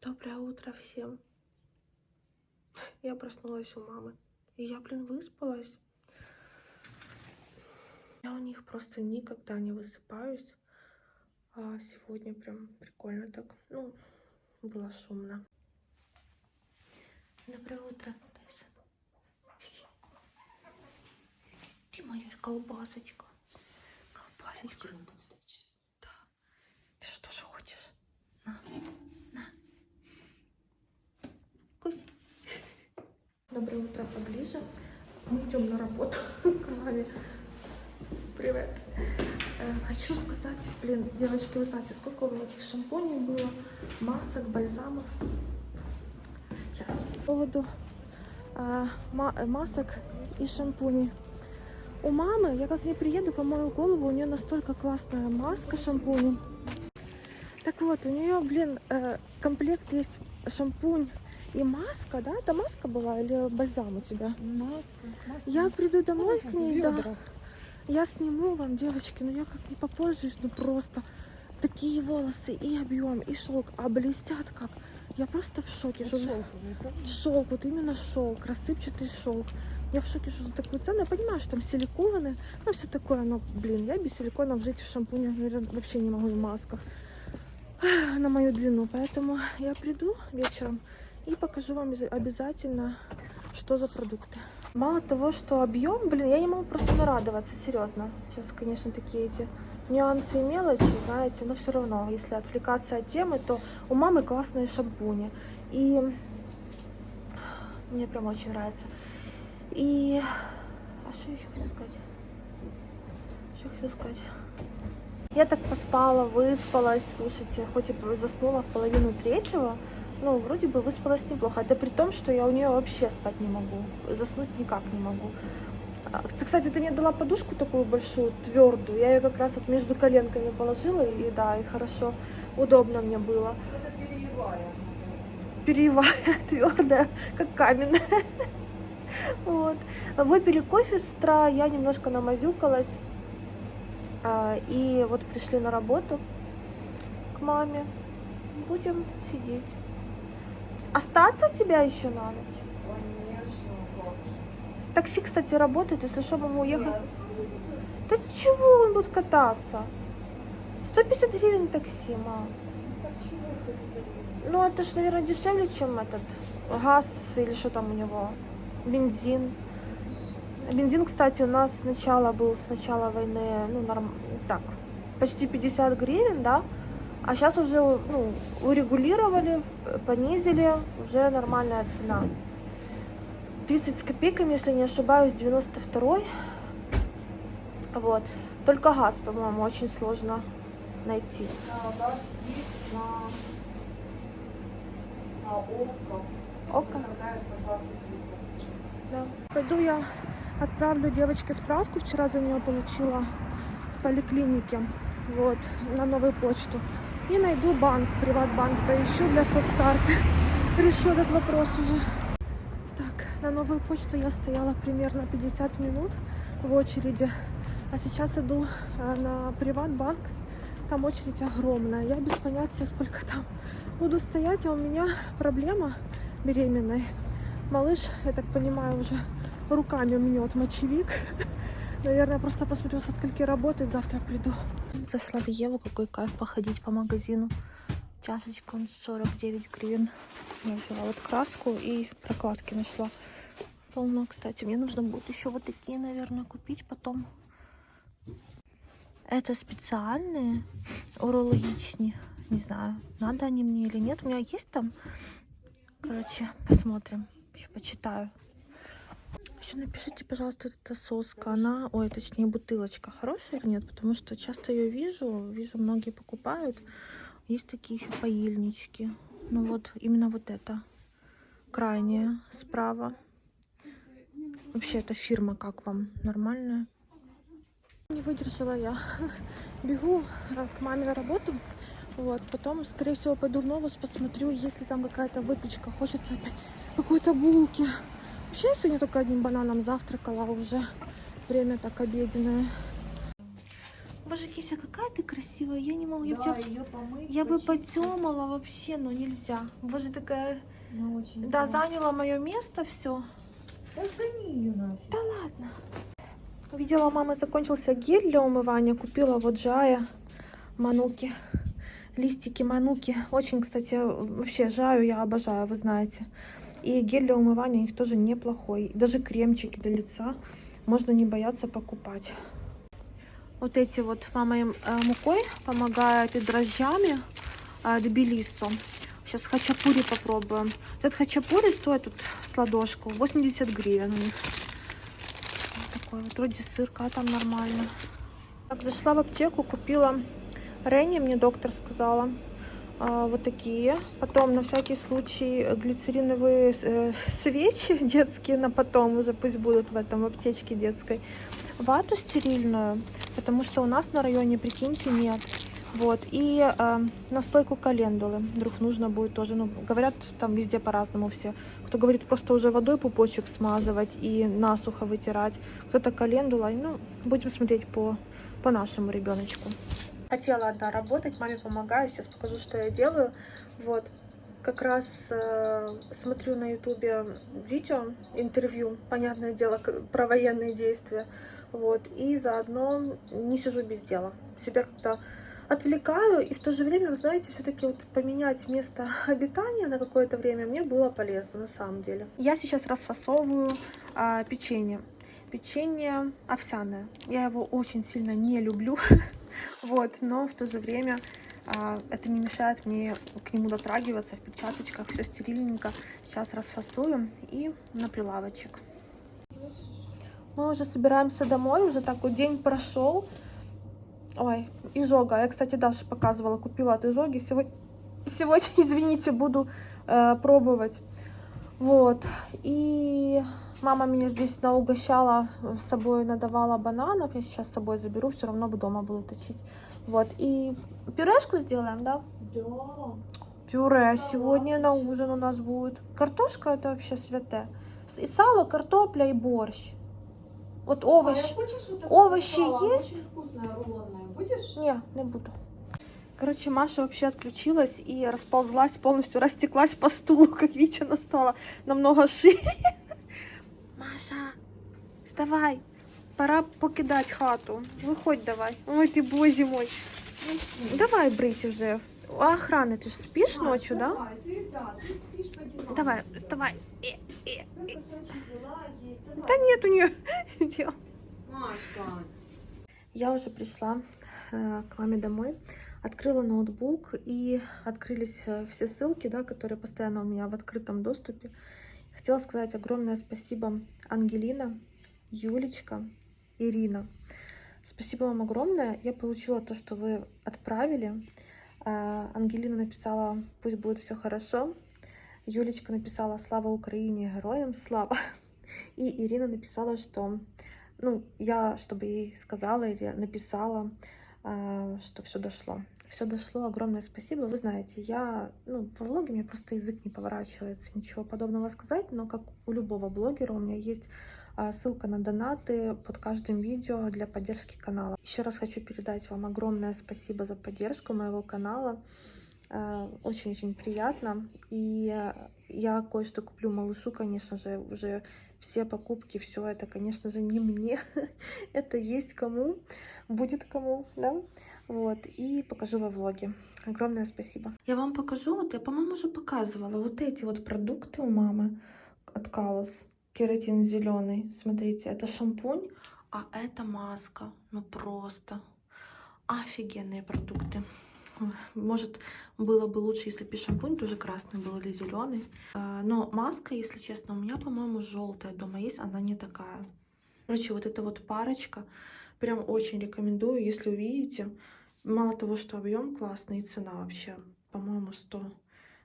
Доброе утро всем. Я проснулась у мамы. И я, выспалась. Я у них просто никогда не высыпаюсь. А сегодня прям прикольно так. Ну, было шумно. Доброе утро, Тайсон. Ты моя колбасочка. Колбасочка. Да. Ты что же хочешь? На. Кусь. Доброе утро поближе. Мы идем на работу к маме. Привет. Хочу сказать, девочки, вы знаете, сколько у меня этих шампуней было, масок, бальзамов. Сейчас. По поводу масок и шампуней. У мамы, я как не приеду, помою голову, у нее настолько классная маска, шампунь. Так вот, у нее, комплект есть шампунь и маска, да? Это маска была или бальзам у тебя? Маска. Я приду домой к ней, да. Ведра. Я сниму вам, девочки, но я как не попользуюсь, просто такие волосы и объем, и шелк, а блестят как. Я просто в шоке. Вот шелковый, правда? Шелк, вот именно шелк, рассыпчатый шелк. Я в шоке, что за такую цену. Я понимаю, что там силиконы, все такое, но, я без силиконов жить в шампунях, наверное, вообще не могу, в масках на мою длину. Поэтому я приду вечером и покажу вам обязательно, что за продукты. Мало того, что объем, я не могу просто нарадоваться, серьезно. Сейчас, конечно, такие эти нюансы и мелочи, знаете, но все равно, если отвлекаться от темы, то у мамы классные шампуни. И мне прям очень нравится. И... А что еще хотела сказать? Что хотела сказать? Я так поспала, выспалась, слушайте, хоть и заснула в 2:30, вроде бы выспалась неплохо. Это при том, что я у нее вообще спать не могу. Заснуть никак не могу. Кстати, ты мне дала подушку такую большую, твердую. Я ее как раз вот между коленками положила, и да, и хорошо, удобно мне было. Это переевая. Переевая, твердая, как каменная. Вот. Выпили кофе с утра, я немножко намазюкалась. И вот пришли на работу к маме. Будем сидеть. Остаться у тебя еще на ночь? Конечно, как же. Такси, кстати, работает, если что, могу уехать. Да чего он будет кататься? 150 гривен такси, мам. Почему 150 гривен? Ну, это ж, наверное, дешевле, чем этот газ или что там у него, бензин. Бензин, кстати, у нас с начала войны, так, почти 50 гривен, да? А сейчас уже, урегулировали, понизили, уже нормальная цена. 30 с копейками, если не ошибаюсь, 92-й. Вот. Только газ, по-моему, очень сложно найти. Газ есть на ОККО. ОККО? Хватает на 20 литров. Да. Пойду я отправлю девочке справку, вчера за нее получила в поликлинике, вот, на новую почту. И найду банк, приватбанк, поищу для соцкарты. Решу этот вопрос уже. Так, на новую почту я стояла примерно 50 минут в очереди. А сейчас иду на приватбанк. Там очередь огромная. Я без понятия, сколько там буду стоять. А у меня проблема беременной. Малыш, я так понимаю, уже руками мнет мочевик. Наверное, просто посмотрю, со скольки работает, завтра приду. Зашла в Еву, какой кайф походить по магазину. Чашечка 49 гривен. Я взяла вот краску и прокладки нашла. Полно, кстати. Мне нужно будет еще вот такие, наверное, купить потом. Это специальные, урологичные. Не знаю, надо они мне или нет. У меня есть там. Короче, посмотрим. Еще почитаю. Еще напишите, пожалуйста, вот эта соска, точнее, бутылочка хорошая или нет, потому что часто ее вижу, многие покупают. Есть такие еще поильнички. Ну вот, именно вот это, крайняя, справа. Вообще, эта фирма как вам? Нормальная? Не выдержала я. Бегу к маме на работу. Вот, потом, скорее всего, пойду в Новус, посмотрю, есть ли там какая-то выпечка. Хочется опять какой-то булки. Вообще, я сегодня только одним бананом завтракала, уже время так обеденное. Боже, Кися, какая ты красивая. Я не могу. Я, Да, тебя... ее помыть. я бы почистить. потемала вообще, но нельзя. Боже, такая... Она очень Да, хорошая. заняла мое место все. Да сгони ее нафиг. Да ладно. Видела, у мамы закончился гель для умывания. Купила вот Джая мануки. Листики мануки. Очень, кстати, вообще Жаю я обожаю, вы знаете. И гель для умывания у них тоже неплохой. Даже кремчики для лица можно не бояться покупать. Вот эти вот мама им мукой помогает и дрожжами Тбилису. Сейчас хачапури попробуем. Этот хачапури стоит тут с ладошку 80 гривен у них. Вот такой вот вроде сырка, а там нормально. Так, зашла в аптеку, купила Ренни, мне доктор сказала. Вот такие. Потом на всякий случай глицериновые свечи детские на потом уже пусть будут в этом в аптечке детской. Вату стерильную, потому что у нас на районе, прикиньте, нет. Вот, и настойку календулы, вдруг нужно будет тоже, ну, говорят, там везде по-разному все. Кто говорит просто уже водой пупочек смазывать и насухо вытирать, кто-то календулой, ну, будем смотреть по нашему ребеночку. Хотела одна работать, маме помогаю, сейчас покажу, что я делаю. Вот, как раз смотрю на ютубе видео, интервью, понятное дело, про военные действия. Вот, и заодно не сижу без дела. Себя как-то отвлекаю, и в то же время, вы знаете, все-таки вот поменять место обитания на какое-то время мне было полезно, на самом деле. Я сейчас расфасовываю печенье. Печенье овсяное. Я его очень сильно не люблю, вот, но в то же время это не мешает мне к нему дотрагиваться в перчаточках, все стерильненько. Сейчас расфасуем и на прилавочек. Мы уже собираемся домой, уже такой день прошел. Ой, изжога. Я, кстати, Даша показывала, купила от изжоги. Сегодня, извините, буду пробовать. Вот. И мама меня здесь наугощала, с собой надавала бананов. Я сейчас с собой заберу, все равно дома буду точить. Вот. И пюрешку сделаем, да? Да. Пюре сегодня на ужин у нас будет. Картошка это вообще святая. И сало, картопля и борщ. Вот овощи. Овощи есть? Очень вкусная, рулонная. Будешь? Не буду. Короче, Маша вообще отключилась и расползлась, полностью растеклась по стулу. Как видите, она стала намного шире. Маша, вставай. Пора покидать хату. Выходь давай. Ой, ты боже мой. Давай брысь уже. У охраны ты же спишь ночью, да? Ты спишь по делам. Давай, вставай. Дела есть. Давай. Да нет у нее дел. Машка. Я уже пришла к маме домой, открыла ноутбук и открылись все ссылки, да, которые постоянно у меня в открытом доступе. Хотела сказать огромное спасибо Ангелина, Юлечка, Ирина. Спасибо вам огромное. Я получила то, что вы отправили. Ангелина написала: пусть будет все хорошо. Юлечка написала: слава Украине, героям слава. И Ирина написала, что, ну, я, чтобы ей сказала или написала, что все дошло. Все дошло, огромное спасибо. Вы знаете, я, ну, во влоге у меня просто язык не поворачивается ничего подобного сказать, но как у любого блогера у меня есть ссылка на донаты под каждым видео для поддержки канала. Еще раз хочу передать вам огромное спасибо за поддержку моего канала. Очень-очень приятно. И я кое-что куплю малышу, конечно же, уже все покупки, все это, конечно же, не мне. Это есть кому, будет кому, да? Вот, и покажу во влоге. Огромное спасибо. Я вам покажу, вот я, по-моему, уже показывала вот эти вот продукты у мамы от Colors. Кератин зеленый, смотрите, это шампунь, а это маска. Ну просто офигенные продукты. Может, было бы лучше, если бы шампунь тоже красный был или зеленый. Но маска, если честно, у меня, по-моему, желтая дома есть, она не такая. Короче, вот эта вот парочка, прям очень рекомендую, если увидите. Мало того, что объем классный, и цена вообще, по-моему,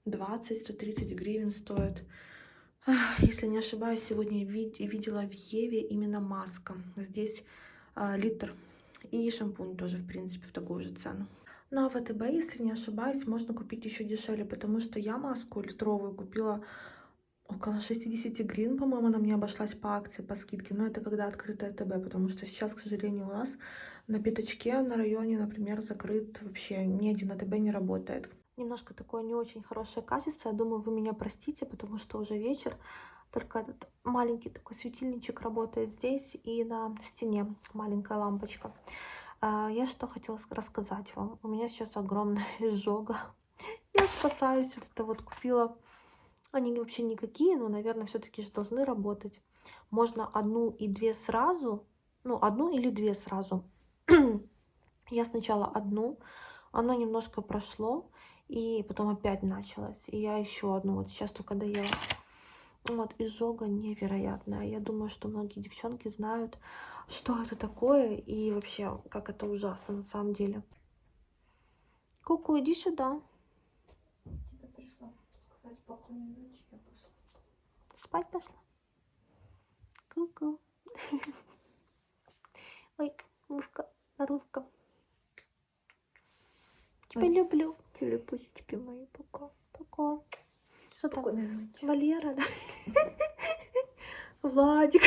120-130 гривен стоит. Если не ошибаюсь, сегодня я видела в Еве именно маска. Здесь литр. И шампунь тоже, в принципе, в такую же цену. Ну а в ВТБ, если не ошибаюсь, можно купить еще дешевле, потому что я маску литровую купила около 60 гривен, по-моему, она мне обошлась по акции, по скидке. Но это когда открытая ТБ, потому что сейчас, к сожалению, у нас на Пятачке, на районе, например, закрыт вообще, ни один АТБ не работает. Немножко такое не очень хорошее качество. Я думаю, вы меня простите, потому что уже вечер. Только этот маленький такой светильничек работает здесь, и на стене маленькая лампочка. Я что хотела рассказать вам. У меня сейчас огромная изжога. Я спасаюсь. Вот это вот купила. Они вообще никакие, но, наверное, все-таки же должны работать. Можно одну и две сразу. Ну, одну или две сразу. Я сначала одну. Оно немножко прошло. И потом опять началось. И я еще одну. Вот сейчас только доела. Вот, изжога невероятная. Я думаю, что многие девчонки знают, что это такое и вообще, как это ужасно на самом деле. Ку-ку, иди сюда. Тебе пришла сказать спокойной ночи, я пошла. Спать пошла. Ку-ку. Ой, мушка, наружка. Тебя люблю. Телепусечки мои, пока. Пока. Что там? Спокойной ночи. Валера, да? Владик.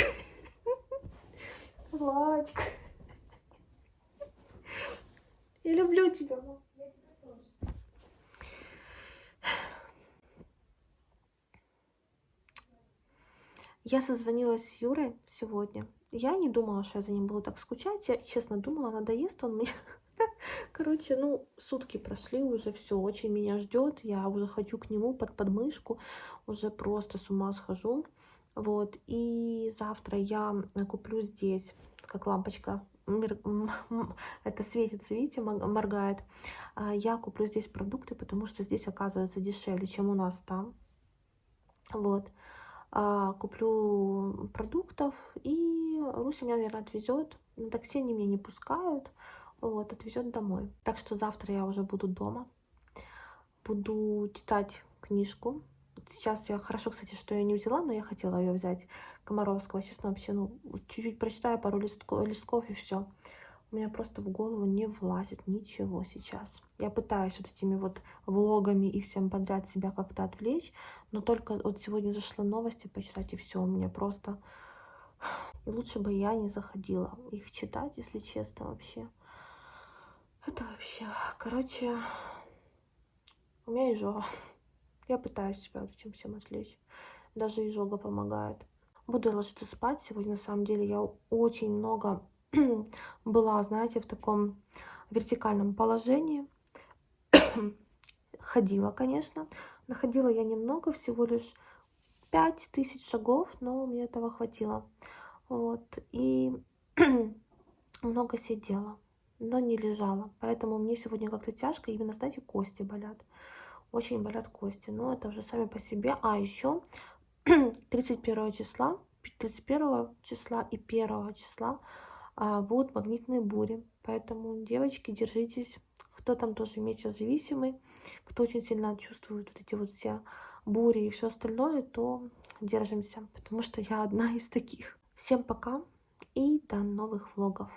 Владик. Я люблю тебя, мам. Я созвонилась с Юрой сегодня. Я не думала, что я за ним буду так скучать. Я, честно, думала, надоест он мне. Короче, ну, сутки прошли уже, все, очень меня ждет. Я уже хочу к нему под подмышку. Уже просто с ума схожу. Вот. И завтра я куплю здесь, как лампочка, это светится, видите, моргает. Я куплю здесь продукты, потому что здесь оказывается дешевле, чем у нас там. Вот. Куплю продуктов, и Руся меня, наверное, отвезет. На такси они меня не пускают. Вот, отвезет домой. Так что завтра я уже буду дома. Буду читать книжку. Сейчас я, хорошо, кстати, что я не взяла, но я хотела ее взять. Комаровского. Честно, вообще, ну, чуть-чуть прочитаю пару листков и все. У меня просто в голову не влазит ничего сейчас. Я пытаюсь вот этими вот влогами и всем подряд себя как-то отвлечь, но только вот сегодня зашла новости почитать, и все, у меня просто... И лучше бы я не заходила их читать, если честно, вообще. Это вообще... Короче, у меня изжога. Я пытаюсь себя вот этим всем отвлечь. Даже изжога помогает. Буду ложиться спать. Сегодня, на самом деле, я очень много... была, знаете, в таком вертикальном положении. Ходила, конечно. Находила я немного, всего лишь 5000 шагов, но мне этого хватило. Вот. И много сидела, но не лежала. Поэтому мне сегодня как-то тяжко. Именно, знаете, кости болят. Очень болят кости. Но это уже сами по себе. А еще 31 числа и 1 числа будут магнитные бури. Поэтому, девочки, держитесь. Кто там тоже метеозависимый, кто очень сильно чувствует вот эти вот все бури и все остальное, то держимся, потому что я одна из таких. Всем пока и до новых влогов.